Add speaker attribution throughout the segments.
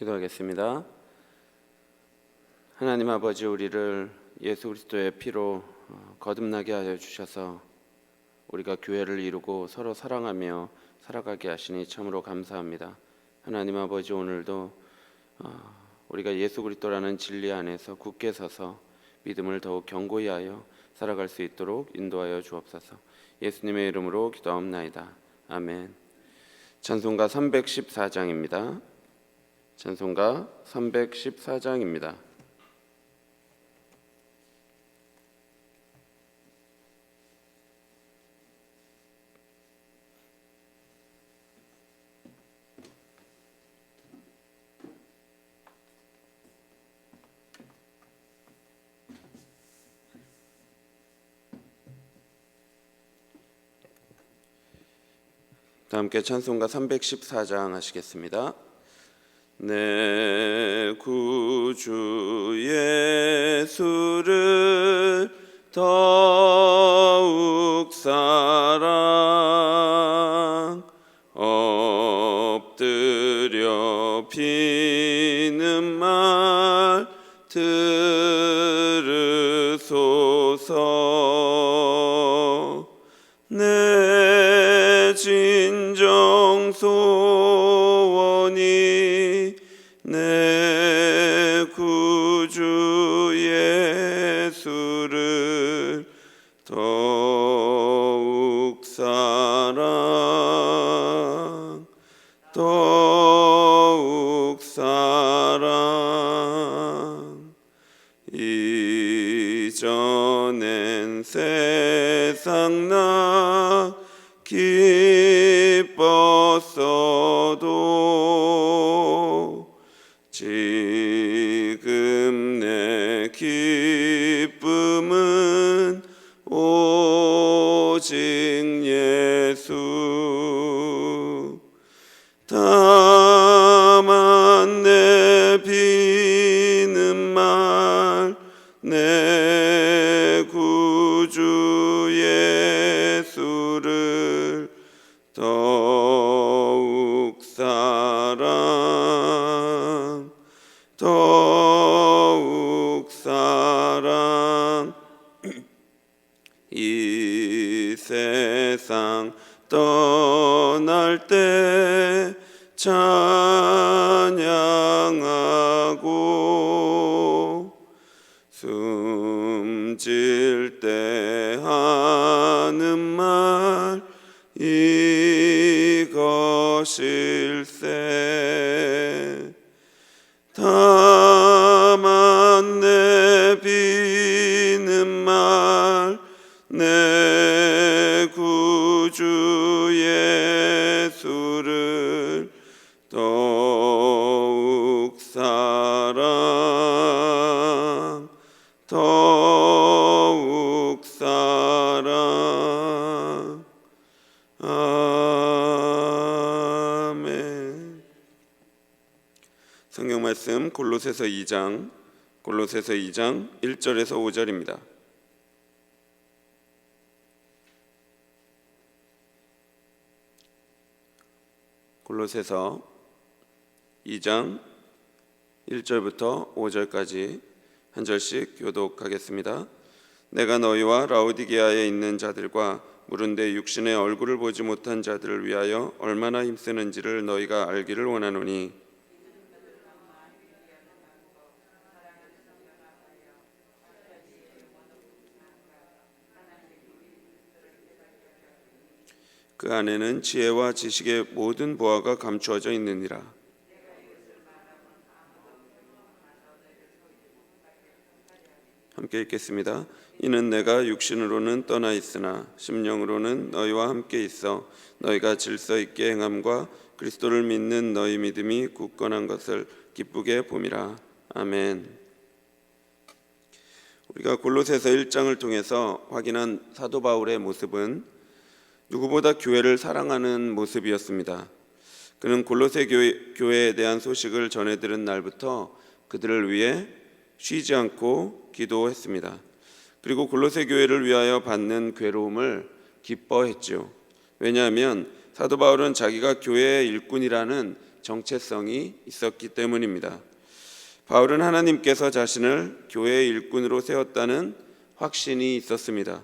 Speaker 1: 기도하겠습니다. 하나님 아버지, 우리를 예수 그리스도의 피로 거듭나게 하여 주셔서 우리가 교회를 이루고 서로 사랑하며 살아가게 하시니 참으로 감사합니다. 하나님 아버지, 오늘도 우리가 예수 그리스도라는 진리 안에서 굳게 서서 믿음을 더욱 견고히 하여 살아갈 수 있도록 인도하여 주옵소서. 예수님의 이름으로 기도하옵나이다. 아멘. 찬송가 314장입니다. 찬송가 314장입니다. 다 함께 찬송가 314장 하시겠습니다. 내 구주 예수를 더욱 사랑 엎드려 비는 말 들으소서. 내 진정 소원이 내 구주 예수를 더욱 사랑 이전엔 세상 나 기뻤어도 지금 내 기쁨은 오직 예수. 다만 내 비는 말 내 구주 예수를 더욱 사랑 이 세상 떠날 때 찬양하고 숨질 때 하는 말 이것일세. 다만 내 비는 말 내 구주 예수를 더욱 사랑 아멘. 성경 말씀 골로새서 2장 1절에서 5절입니다. 골로새서 2장 1절부터 5절까지 한 절씩 교독하겠습니다. 내가 너희와 라오디게아에 있는 자들과 무른데 육신의 얼굴을 보지 못한 자들을 위하여 얼마나 힘쓰는지를 너희가 알기를 원하노니, 그 안에는 지혜와 지식의 모든 보화가 감추어져 있느니라. 함께 읽겠습니다. 이는 내가 육신으로는 떠나 있으나 심령으로는 너희와 함께 있어 너희가 질서 있게 행함과 그리스도를 믿는 너희 믿음이 굳건한 것을 기쁘게 봄이라. 아멘. 우리가 골로새서 1장을 통해서 확인한 사도 바울의 모습은 누구보다 교회를 사랑하는 모습이었습니다. 그는 골로새 교회에 대한 소식을 전해 들은 날부터 그들을 위해 쉬지 않고 기도했습니다. 그리고 골로새 교회를 위하여 받는 괴로움을 기뻐했죠. 왜냐하면 사도 바울은 자기가 교회의 일꾼이라는 정체성이 있었기 때문입니다. 바울은 하나님께서 자신을 교회의 일꾼으로 세웠다는 확신이 있었습니다.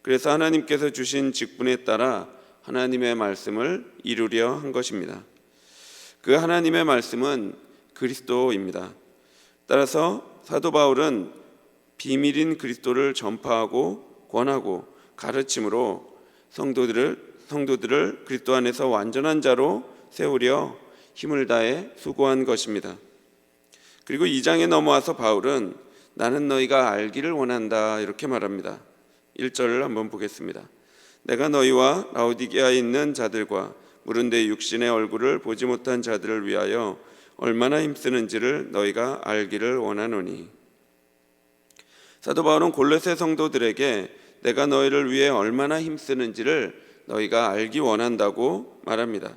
Speaker 1: 그래서 하나님께서 주신 직분에 따라 하나님의 말씀을 이루려 한 것입니다. 그 하나님의 말씀은 그리스도입니다. 따라서 사도 바울은 비밀인 그리스도를 전파하고 권하고 가르침으로 성도들을 그리스도 안에서 완전한 자로 세우려 힘을 다해 수고한 것입니다. 그리고 2장에 넘어와서 바울은 나는 너희가 알기를 원한다 이렇게 말합니다. 1절을 한번 보겠습니다. 내가 너희와 라오디게아에 있는 자들과 무른대 육신의 얼굴을 보지 못한 자들을 위하여 얼마나 힘쓰는지를 너희가 알기를 원하노니. 사도 바울은 골로새 성도들에게 내가 너희를 위해 얼마나 힘쓰는지를 너희가 알기 원한다고 말합니다.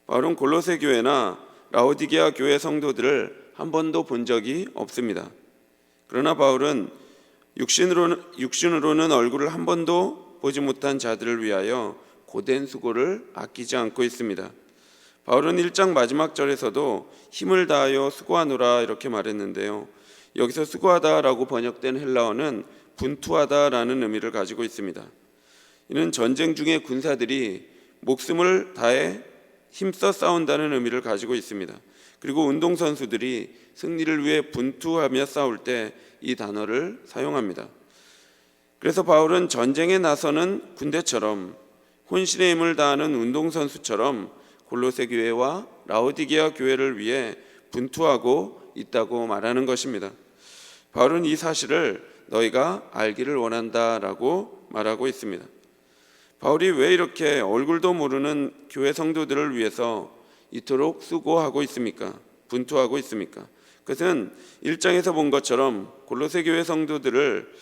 Speaker 1: 바울은 골로새 교회나 라오디게아 교회 성도들을 한 번도 본 적이 없습니다. 그러나 바울은 육신으로는 얼굴을 한 번도 보지 못한 자들을 위하여 고된 수고를 아끼지 않고 있습니다. 바울은 1장 마지막 절에서도 힘을 다하여 수고하노라 이렇게 말했는데요. 여기서 수고하다라고 번역된 헬라어는 분투하다라는 의미를 가지고 있습니다. 이는 전쟁 중에 군사들이 목숨을 다해 힘써 싸운다는 의미를 가지고 있습니다. 그리고 운동선수들이 승리를 위해 분투하며 싸울 때 이 단어를 사용합니다. 그래서 바울은 전쟁에 나서는 군대처럼 혼신의 힘을 다하는 운동선수처럼 골로새 교회와 라오디게아 교회를 위해 분투하고 있다고 말하는 것입니다. 바울은 이 사실을 너희가 알기를 원한다라고 말하고 있습니다. 바울이 왜 이렇게 얼굴도 모르는 교회 성도들을 위해서 이토록 수고하고 있습니까? 분투하고 있습니까? 그것은 1장에서 본 것처럼 골로새 교회 성도들을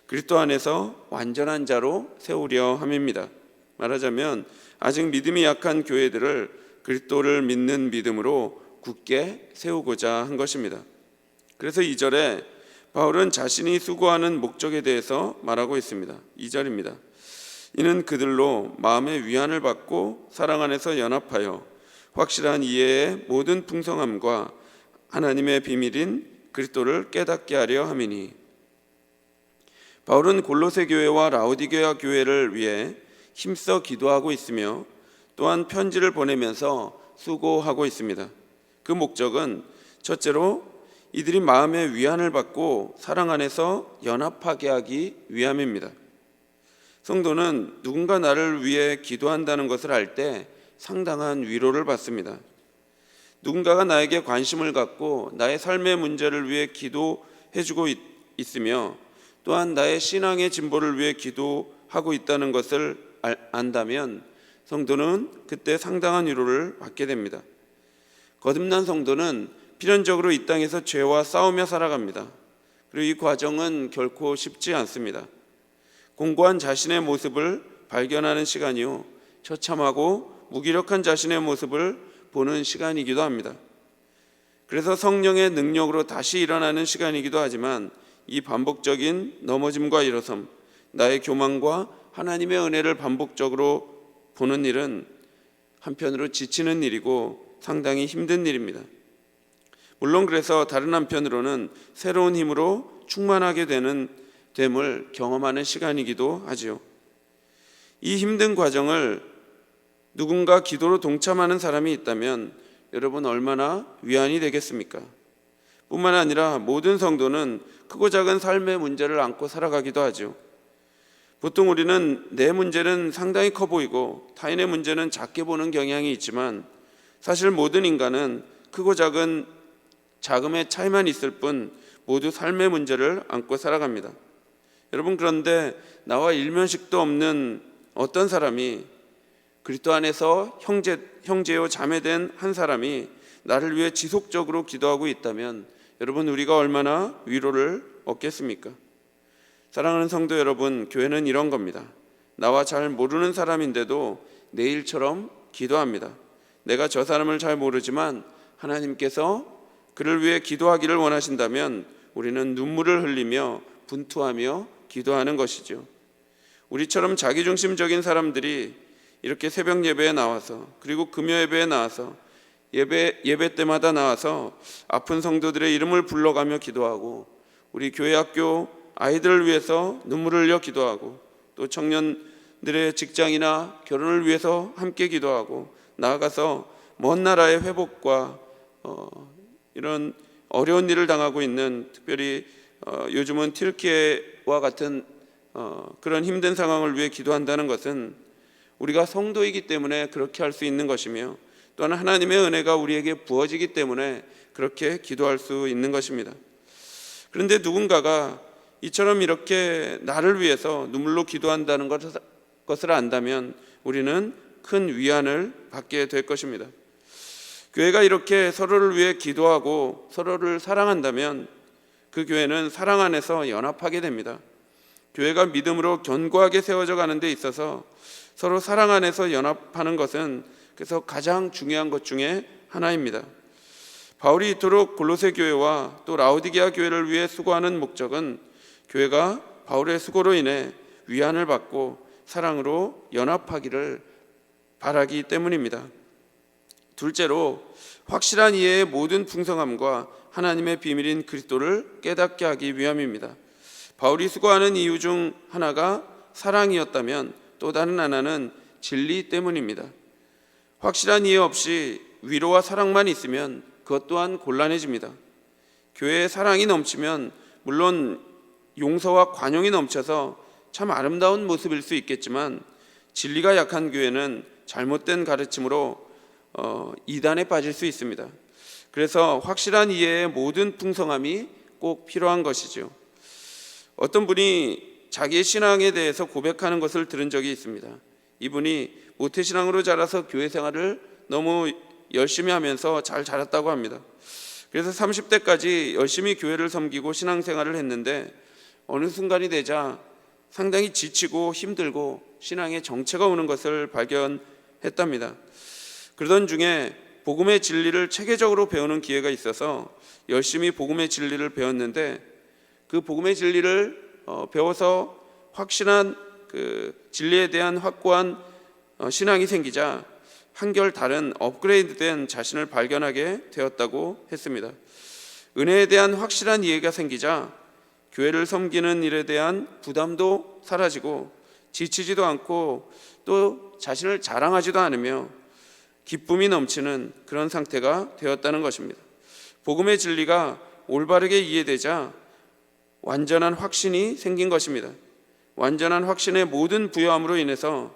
Speaker 1: 그리스도 안에서 완전한 자로 세우려 함입니다. 말하자면 아직 믿음이 약한 교회들을 그리스도를 믿는 믿음으로 굳게 세우고자 한 것입니다. 그래서 2절에 바울은 자신이 수고하는 목적에 대해서 말하고 있습니다. 2절입니다. 이는 그들로 마음의 위안을 받고 사랑 안에서 연합하여 확실한 이해의 모든 풍성함과 하나님의 비밀인 그리스도를 깨닫게 하려 함이니. 바울은 골로새 교회와 라오디게아 교회를 위해 힘써 기도하고 있으며 또한 편지를 보내면서 수고하고 있습니다. 그 목적은 첫째로 이들이 마음의 위안을 받고 사랑 안에서 연합하게 하기 위함입니다. 성도는 누군가 나를 위해 기도한다는 것을 알 때 상당한 위로를 받습니다. 누군가가 나에게 관심을 갖고 나의 삶의 문제를 위해 기도해주고 있으며 또한 나의 신앙의 진보를 위해 기도하고 있다는 것을 안다면 성도는 그때 상당한 위로를 받게 됩니다. 거듭난 성도는 필연적으로 이 땅에서 죄와 싸우며 살아갑니다. 그리고 이 과정은 결코 쉽지 않습니다. 공고한 자신의 모습을 발견하는 시간이요, 처참하고 무기력한 자신의 모습을 보는 시간이기도 합니다. 그래서 성령의 능력으로 다시 일어나는 시간이기도 하지만 이 반복적인 넘어짐과 일어섬, 나의 교만과 하나님의 은혜를 반복적으로 보는 일은 한편으로 지치는 일이고 상당히 힘든 일입니다. 물론 그래서 다른 한편으로는 새로운 힘으로 충만하게 됨을 경험하는 시간이기도 하지요. 이 힘든 과정을 누군가 기도로 동참하는 사람이 있다면 여러분 얼마나 위안이 되겠습니까? 뿐만 아니라 모든 성도는 크고 작은 삶의 문제를 안고 살아가기도 하죠. 보통 우리는 내 문제는 상당히 커 보이고 타인의 문제는 작게 보는 경향이 있지만 사실 모든 인간은 크고 작은 자금의 차이만 있을 뿐 모두 삶의 문제를 안고 살아갑니다. 여러분, 그런데 나와 일면식도 없는 어떤 사람이 그리스도 안에서 형제요 자매된 한 사람이 나를 위해 지속적으로 기도하고 있다면 여러분, 우리가 얼마나 위로를 얻겠습니까? 사랑하는 성도 여러분, 교회는 이런 겁니다. 나와 잘 모르는 사람인데도 내 일처럼 기도합니다. 내가 저 사람을 잘 모르지만 하나님께서 그를 위해 기도하기를 원하신다면 우리는 눈물을 흘리며 분투하며 기도하는 것이죠. 우리처럼 자기중심적인 사람들이 이렇게 새벽 예배에 나와서 그리고 금요 예배에 나와서 예배 때마다 나와서 아픈 성도들의 이름을 불러가며 기도하고, 우리 교회 학교 아이들을 위해서 눈물을 흘려 기도하고, 또 청년들의 직장이나 결혼을 위해서 함께 기도하고, 나아가서 먼 나라의 회복과 이런 어려운 일을 당하고 있는, 특별히 요즘은 튀르키예와 같은 그런 힘든 상황을 위해 기도한다는 것은 우리가 성도이기 때문에 그렇게 할 수 있는 것이며, 또한 하나님의 은혜가 우리에게 부어지기 때문에 그렇게 기도할 수 있는 것입니다. 그런데 누군가가 이처럼 이렇게 나를 위해서 눈물로 기도한다는 것을 안다면 우리는 큰 위안을 받게 될 것입니다. 교회가 이렇게 서로를 위해 기도하고 서로를 사랑한다면 그 교회는 사랑 안에서 연합하게 됩니다. 교회가 믿음으로 견고하게 세워져 가는 데 있어서 서로 사랑 안에서 연합하는 것은 그래서 가장 중요한 것 중에 하나입니다. 바울이 이토록 골로새 교회와 또 라오디게아 교회를 위해 수고하는 목적은 교회가 바울의 수고로 인해 위안을 받고 사랑으로 연합하기를 바라기 때문입니다. 둘째로, 확실한 이해의 모든 풍성함과 하나님의 비밀인 그리스도를 깨닫게 하기 위함입니다. 바울이 수고하는 이유 중 하나가 사랑이었다면 또 다른 하나는 진리 때문입니다. 확실한 이해 없이 위로와 사랑만 있으면 그것 또한 곤란해집니다. 교회에 사랑이 넘치면 물론 용서와 관용이 넘쳐서 참 아름다운 모습일 수 있겠지만, 진리가 약한 교회는 잘못된 가르침으로 이단에 빠질 수 있습니다. 그래서 확실한 이해의 모든 풍성함이 꼭 필요한 것이죠. 어떤 분이 자기의 신앙에 대해서 고백하는 것을 들은 적이 있습니다. 이분이 모태신앙으로 자라서 교회 생활을 너무 열심히 하면서 잘 자랐다고 합니다. 그래서 30대까지 열심히 교회를 섬기고 신앙생활을 했는데 어느 순간이 되자 상당히 지치고 힘들고 신앙에 정체가 오는 것을 발견했답니다. 그러던 중에 복음의 진리를 체계적으로 배우는 기회가 있어서 열심히 복음의 진리를 배웠는데, 그 복음의 진리를 배워서 확실한 그 진리에 대한 확고한 신앙이 생기자 한결 다른 업그레이드된 자신을 발견하게 되었다고 했습니다. 은혜에 대한 확실한 이해가 생기자 교회를 섬기는 일에 대한 부담도 사라지고 지치지도 않고 또 자신을 자랑하지도 않으며 기쁨이 넘치는 그런 상태가 되었다는 것입니다. 복음의 진리가 올바르게 이해되자 완전한 확신이 생긴 것입니다. 완전한 확신의 모든 부여함으로 인해서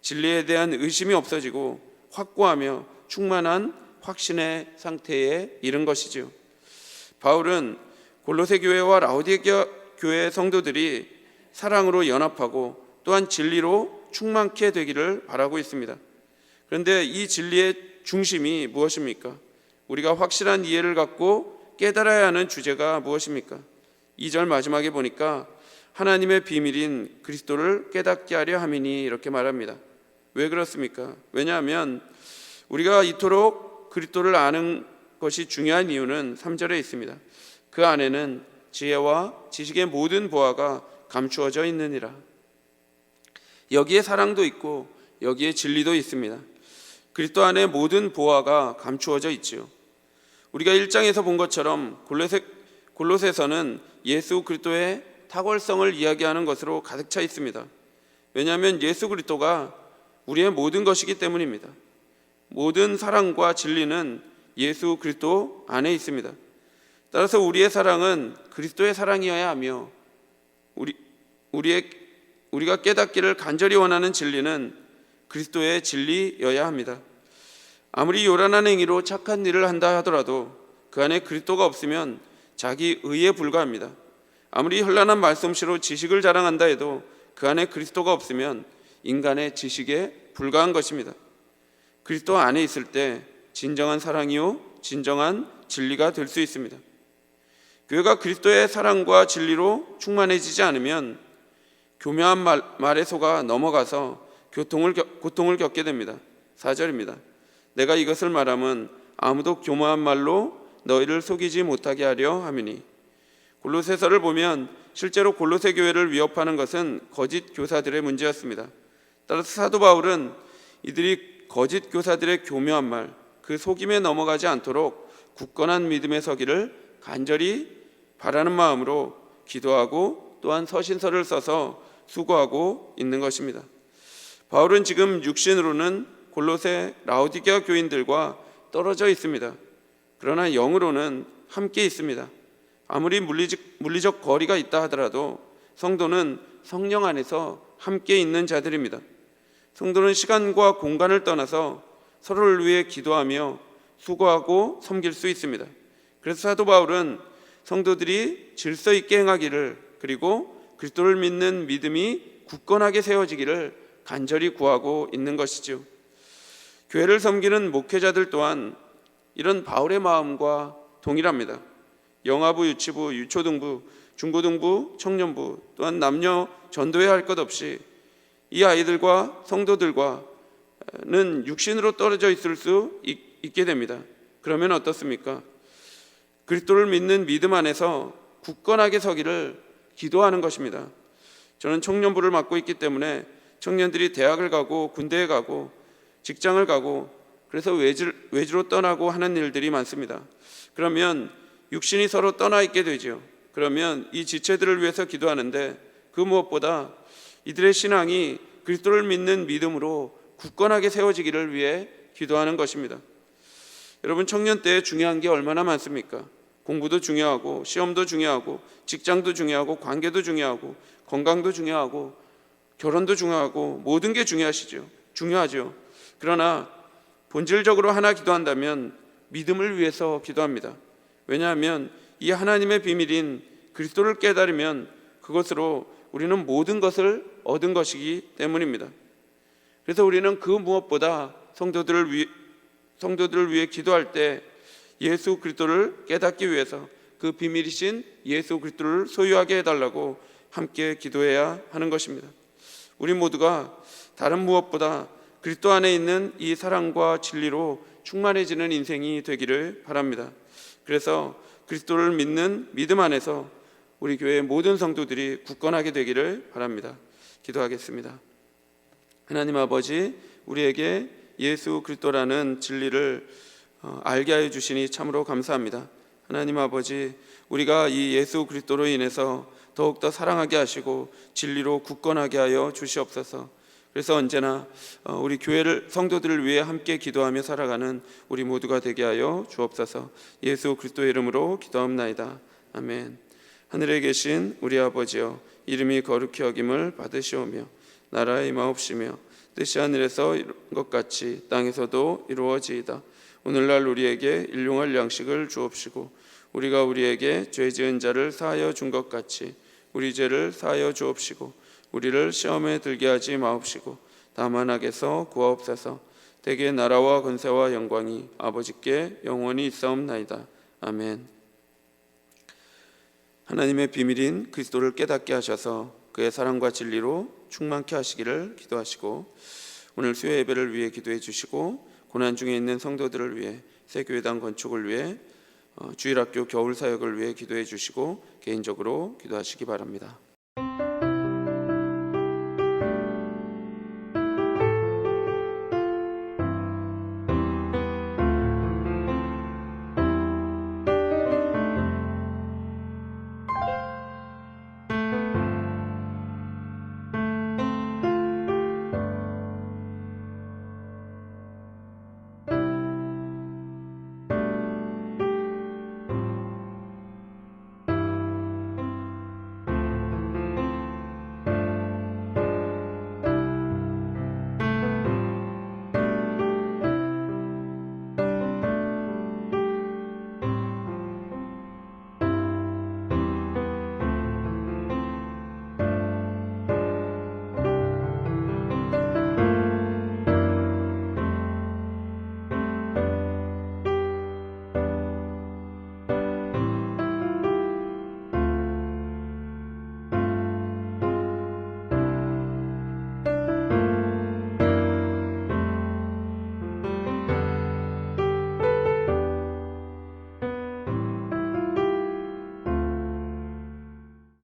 Speaker 1: 진리에 대한 의심이 없어지고 확고하며 충만한 확신의 상태에 이른 것이지요. 바울은 골로새 교회와 라오디게아 교회 성도들이 사랑으로 연합하고 또한 진리로 충만케 되기를 바라고 있습니다. 그런데 이 진리의 중심이 무엇입니까? 우리가 확실한 이해를 갖고 깨달아야 하는 주제가 무엇입니까? 2절 마지막에 보니까 하나님의 비밀인 그리스도를 깨닫게 하려 함이니 이렇게 말합니다. 왜 그렇습니까? 왜냐하면 우리가 이토록 그리스도를 아는 것이 중요한 이유는 3절에 있습니다. 그 안에는 지혜와 지식의 모든 보화가 감추어져 있느니라. 여기에 사랑도 있고 여기에 진리도 있습니다. 그리스도 안에 모든 보화가 감추어져 있지요. 우리가 1장에서 본 것처럼 골로새서는 예수 그리스도의 탁월성을 이야기하는 것으로 가득 차 있습니다. 왜냐하면 예수 그리스도가 우리의 모든 것이기 때문입니다. 모든 사랑과 진리는 예수 그리스도 안에 있습니다. 따라서 우리의 사랑은 그리스도의 사랑이어야 하며 우리가 깨닫기를 간절히 원하는 진리는 그리스도의 진리여야 합니다. 아무리 요란한 행위로 착한 일을 한다 하더라도 그 안에 그리스도가 없으면 자기 의에 불과합니다. 아무리 현란한 말솜씨로 지식을 자랑한다 해도 그 안에 그리스도가 없으면 인간의 지식에 불과한 것입니다. 그리스도 안에 있을 때 진정한 사랑이요 진정한 진리가 될 수 있습니다. 교회가 그리스도의 사랑과 진리로 충만해지지 않으면 교묘한 말에 속아 넘어가서 고통을 겪게 됩니다. 4절입니다. 내가 이것을 말함은 아무도 교묘한 말로 너희를 속이지 못하게 하려 함이니. 골로새서를 보면 실제로 골로새 교회를 위협하는 것은 거짓 교사들의 문제였습니다. 따라서 사도 바울은 이들이 거짓 교사들의 교묘한 말, 그 속임에 넘어가지 않도록 굳건한 믿음에 서기를 간절히 바라는 마음으로 기도하고 또한 서신서를 써서 수고하고 있는 것입니다. 바울은 지금 육신으로는 골로새 라오디게아 교인들과 떨어져 있습니다. 그러나 영으로는 함께 있습니다. 아무리 물리적 거리가 있다 하더라도 성도는 성령 안에서 함께 있는 자들입니다. 성도는 시간과 공간을 떠나서 서로를 위해 기도하며 수고하고 섬길 수 있습니다. 그래서 사도 바울은 성도들이 질서 있게 행하기를, 그리고 그리스도를 믿는 믿음이 굳건하게 세워지기를 간절히 구하고 있는 것이죠. 교회를 섬기는 목회자들 또한 이런 바울의 마음과 동일합니다. 영아부, 유치부, 유초등부, 중고등부, 청년부, 또한 남녀 전도회 할 것 없이 이 아이들과 성도들과는 육신으로 떨어져 있을 수 있게 됩니다. 그러면 어떻습니까? 그리스도를 믿는 믿음 안에서 굳건하게 서기를 기도하는 것입니다. 저는 청년부를 맡고 있기 때문에 청년들이 대학을 가고 군대에 가고 직장을 가고 그래서 외주로 떠나고 하는 일들이 많습니다. 그러면 육신이 서로 떠나 있게 되죠. 그러면 이 지체들을 위해서 기도하는데 그 무엇보다 이들의 신앙이 그리스도를 믿는 믿음으로 굳건하게 세워지기를 위해 기도하는 것입니다. 여러분, 청년 때 중요한 게 얼마나 많습니까? 공부도 중요하고 시험도 중요하고 직장도 중요하고 관계도 중요하고 건강도 중요하고 결혼도 중요하고 모든 게 중요하죠. 그러나 본질적으로 하나 기도한다면 믿음을 위해서 기도합니다. 왜냐하면 이 하나님의 비밀인 그리스도를 깨달으면 그것으로 우리는 모든 것을 얻은 것이기 때문입니다. 그래서 우리는 그 무엇보다 성도들을 위해 기도할 때 예수 그리스도를 깨닫기 위해서 그 비밀이신 예수 그리스도를 소유하게 해달라고 함께 기도해야 하는 것입니다. 우리 모두가 다른 무엇보다 그리스도 안에 있는 이 사랑과 진리로 충만해지는 인생이 되기를 바랍니다. 그래서 그리스도를 믿는 믿음 안에서 우리 교회의 모든 성도들이 굳건하게 되기를 바랍니다. 기도하겠습니다. 하나님 아버지, 우리에게 예수 그리스도라는 진리를 알게 하여 주시니 참으로 감사합니다. 하나님 아버지, 우리가 이 예수 그리스도로 인해서 더욱더 사랑하게 하시고 진리로 굳건하게 하여 주시옵소서. 그래서 언제나 우리 교회를 성도들을 위해 함께 기도하며 살아가는 우리 모두가 되게 하여 주옵소서. 예수 그리스도의 이름으로 기도합나이다. 아멘. 하늘에 계신 우리 아버지여, 이름이 거룩히 여김을 받으시오며 나라의 임하옵시며 뜻이 하늘에서 이룬 것 같이 땅에서도 이루어지이다. 오늘날 우리에게 일용할 양식을 주옵시고 우리가 우리에게 죄 지은 자를 사하여 준 것 같이 우리 죄를 사하여 주옵시고 우리를 시험에 들게 하지 마옵시고 다만 악에서 구하옵소서. 대개 나라와 권세와 영광이 아버지께 영원히 있사옵나이다. 아멘. 하나님의 비밀인 그리스도를 깨닫게 하셔서 그의 사랑과 진리로 충만케 하시기를 기도하시고, 오늘 수요 예배를 위해 기도해 주시고 고난 중에 있는 성도들을 위해 새 교회당 건축을 위해 주일학교 겨울 사역을 위해 기도해 주시고 개인적으로 기도하시기 바랍니다.